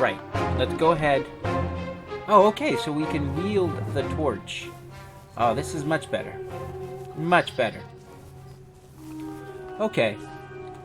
Right. Let's go ahead. Oh, okay, so we can wield the torch. Oh, this is much better. Much better. Okay.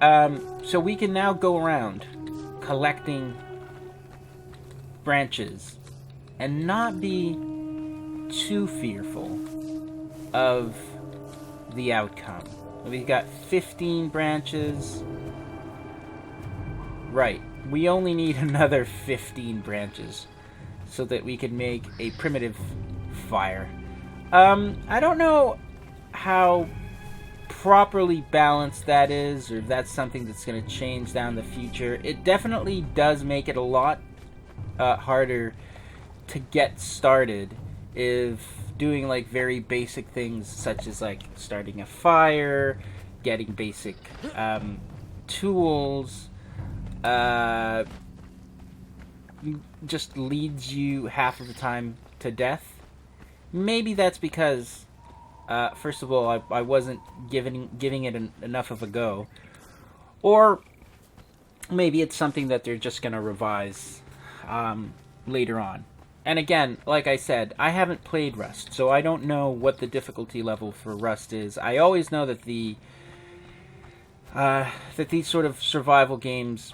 So we can now go around collecting branches and not be too fearful of the outcome. We've got 15 branches. Right. We only need another 15 branches so that we can make a primitive fire. I don't know how properly balanced that is, or if that's something that's going to change down the future. It definitely does make it a lot harder to get started if doing like very basic things such as like starting a fire, getting basic tools, just leads you half of the time to death. Maybe that's because first of all, I wasn't giving it enough of a go. Or maybe it's something that they're just going to revise later on. And again, like I said, I haven't played Rust, so I don't know what the difficulty level for Rust is. I always know that that these sort of survival games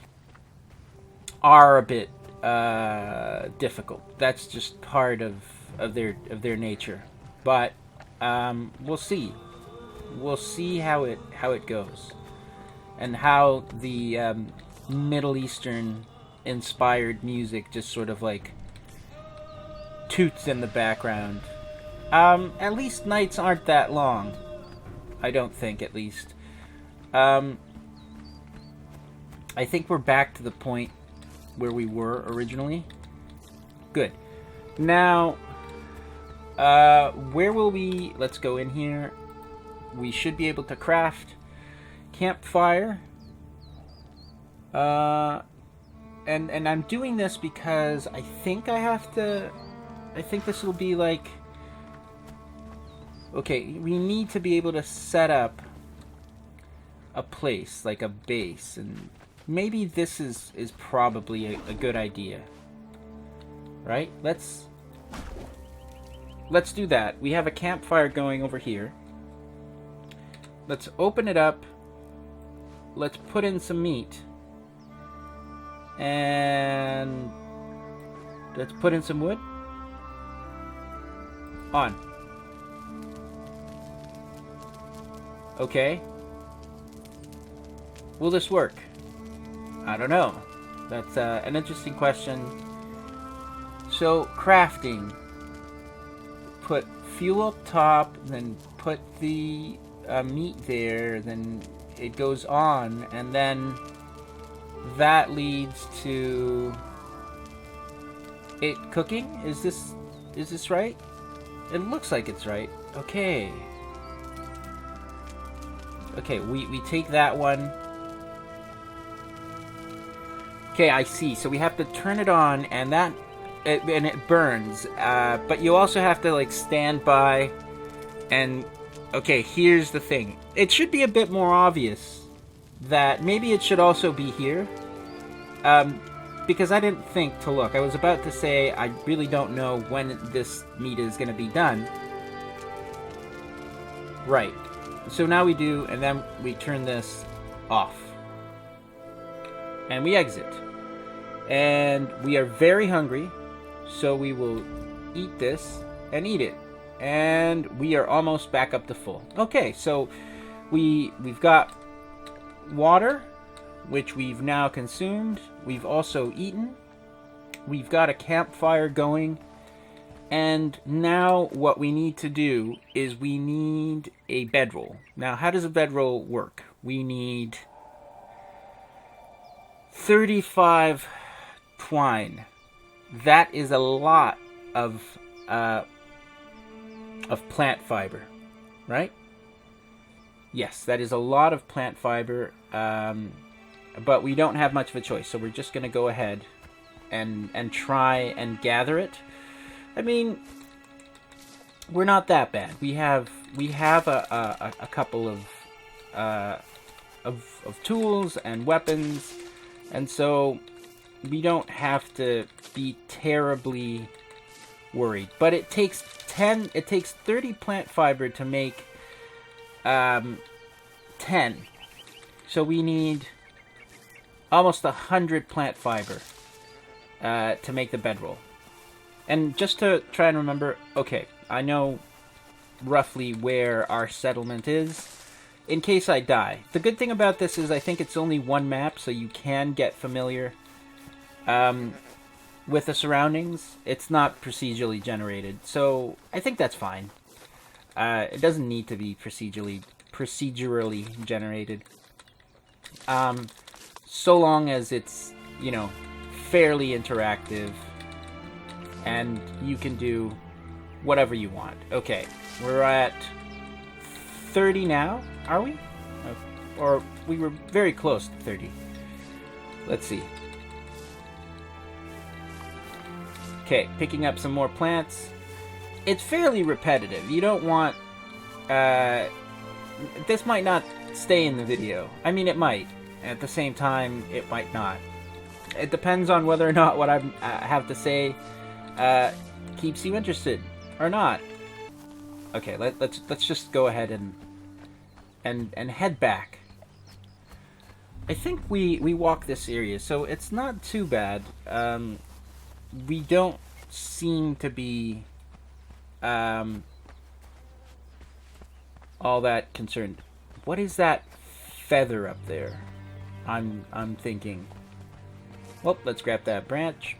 are a bit difficult. That's just part of their nature. But we'll see. We'll see how it goes, and how the Middle Eastern inspired music just sort of like toots in the background. At least nights aren't that long. I don't think, at least. I think we're back to the point where we were originally. Good. Now, where will we... Let's go in here. We should be able to craft campfire. And I'm doing this because I think I have to... I think this will be like... Okay, we need to be able to set up a place, like a base, and maybe this is probably a good idea. Right? Let's do that. We have a campfire going over here. Let's open it up. Let's put in some meat. And let's put in some wood. On. Okay. Will this work? I don't know. That's an interesting question. So, crafting. Put fuel up top, then put the meat there, then it goes on, and then that leads to it cooking? Is this right? It looks like it's right. Okay. Okay, we take that one. Okay, I see. So we have to turn it on, and it burns. But you also have to like stand by. And okay, here's the thing. It should be a bit more obvious that maybe it should also be here. Because I didn't think to look. I was about to say I really don't know when this meat is going to be done. Right. So now we do, and then we turn this off. And we exit. And we are very hungry, so we will eat this and eat it. And we are almost back up to full. Okay, so we've got water, which we've now consumed. We've also eaten. We've got a campfire going. And now what we need to do is we need a bedroll. Now, how does a bedroll work? We need 35 twine. That is a lot of plant fiber, right? Yes, that is a lot of plant fiber, but we don't have much of a choice, so we're just going to go ahead and try and gather it. I mean, we're not that bad. We have a couple of tools and weapons, and so we don't have to be terribly worried. But it takes 30 plant fiber to make 10. So we need almost 100 plant fiber to make the bedroll. And just to try and remember, okay, I know roughly where our settlement is in case I die. The good thing about this is I think it's only one map, so you can get familiar with the surroundings. It's not procedurally generated, so I think that's fine. It doesn't need to be procedurally generated. So long as it's, fairly interactive and you can do whatever you want. Okay, we're at 30 now, are we? Or we were very close to 30. Let's see. Okay, picking up some more plants. It's fairly repetitive. You don't want... this might not stay in the video. I mean, it might. At the same time, it might not. It depends on whether or not what I have to say keeps you interested or not. Okay, let's just go ahead and head back. I think we walk this area, so it's not too bad. We don't seem to be all that concerned. What is that feather up there? I'm thinking. Well, let's grab that branch,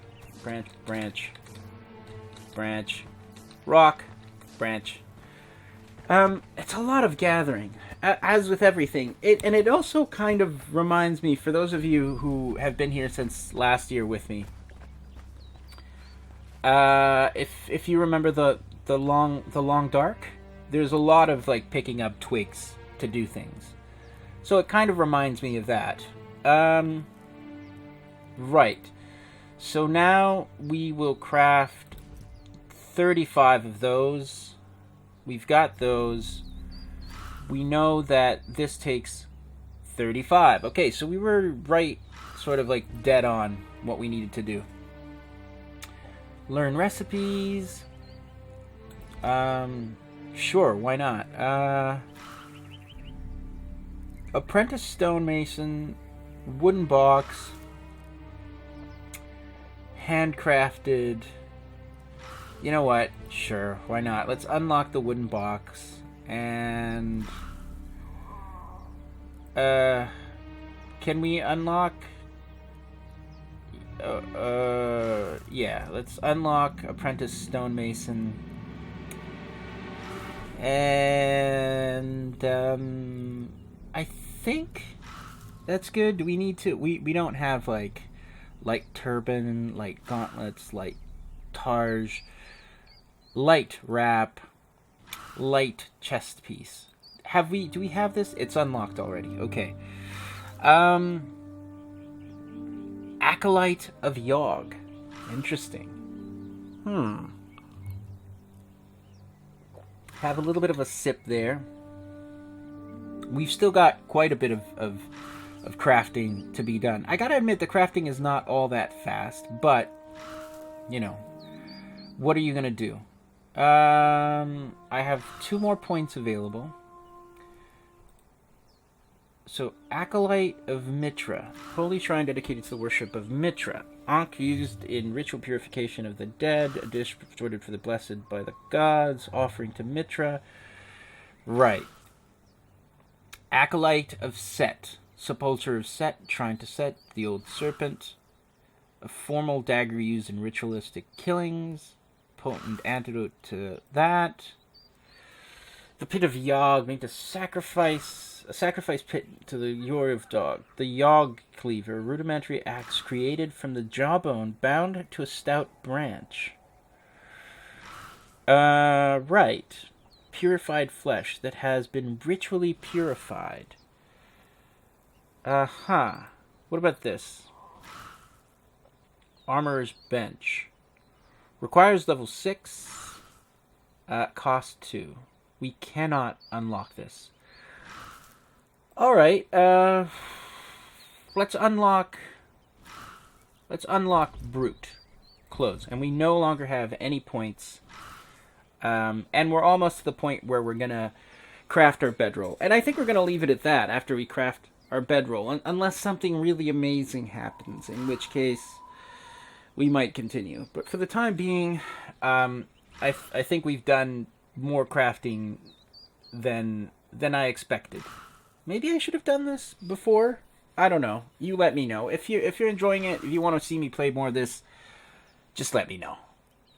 rock, branch. It's a lot of gathering, as with everything. It also kind of reminds me, for those of you who have been here since last year with me, if you remember the long dark, there's a lot of like picking up twigs to do things. So it kind of reminds me of that. Right. So now we will craft 35 of those. We've got those. We know that this takes 35. Okay, so we were right, sort of like dead on what we needed to do. Learn recipes. Sure, why not? Apprentice stonemason, wooden box, handcrafted. You know what? Sure, why not? Let's unlock the wooden box and can we unlock? Yeah, let's unlock apprentice stonemason. And I think that's good. Do we need to? We don't have like light turban, light gauntlets, light targe, light wrap, light chest piece. Do we have this? It's unlocked already. Okay. Acolyte of Yogg. Interesting. Have a little bit of a sip there. We've still got quite a bit of crafting to be done. I gotta admit, the crafting is not all that fast, but, what are you gonna do? I have 2 more points available. So, Acolyte of Mitra. Holy shrine dedicated to the worship of Mitra. Ankh used in ritual purification of the dead. A dish resorted for the blessed by the gods. Offering to Mitra. Right. Acolyte of Set. Sepulchre of Set. Shrine to Set. The old serpent. A formal dagger used in ritualistic killings. Potent antidote to that. The Pit of Yogg. Made to sacrifice... A sacrifice pit to the Yor of Dog. The Yogg cleaver. Rudimentary axe created from the jawbone bound to a stout branch. Right. Purified flesh that has been ritually purified. What about this? Armorer's Bench. Requires level 6. Cost 2. We cannot unlock this. Alright, let's unlock Let's unlock Brute. Close. And we no longer have any points. And we're almost to the point where we're going to craft our bedroll. And I think we're going to leave it at that after we craft our bedroll. Unless something really amazing happens. In which case, we might continue. But for the time being, I think we've done more crafting than I expected. Maybe I should have done this before. I don't know. You let me know. If you're enjoying it, if you want to see me play more of this, just let me know.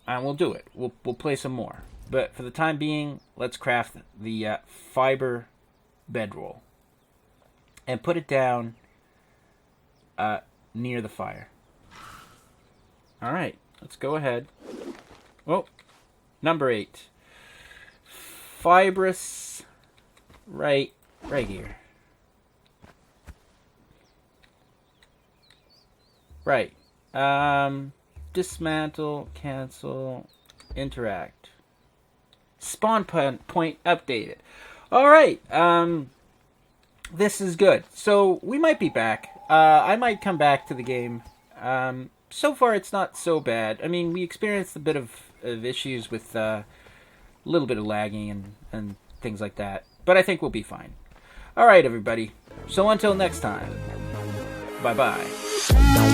And we'll do it. We'll play some more. But for the time being, let's craft the fiber bedroll. And put it down near the fire. Alright, let's go ahead. Oh, number 8. Fibrous right here. Right. Dismantle, cancel, interact. Spawn point updated. Alright, this is good. So, we might be back. I might come back to the game. So far, it's not so bad. I mean, we experienced a bit of issues with a little bit of lagging and things like that. But I think we'll be fine. Alright, everybody. So, until next time. Bye-bye.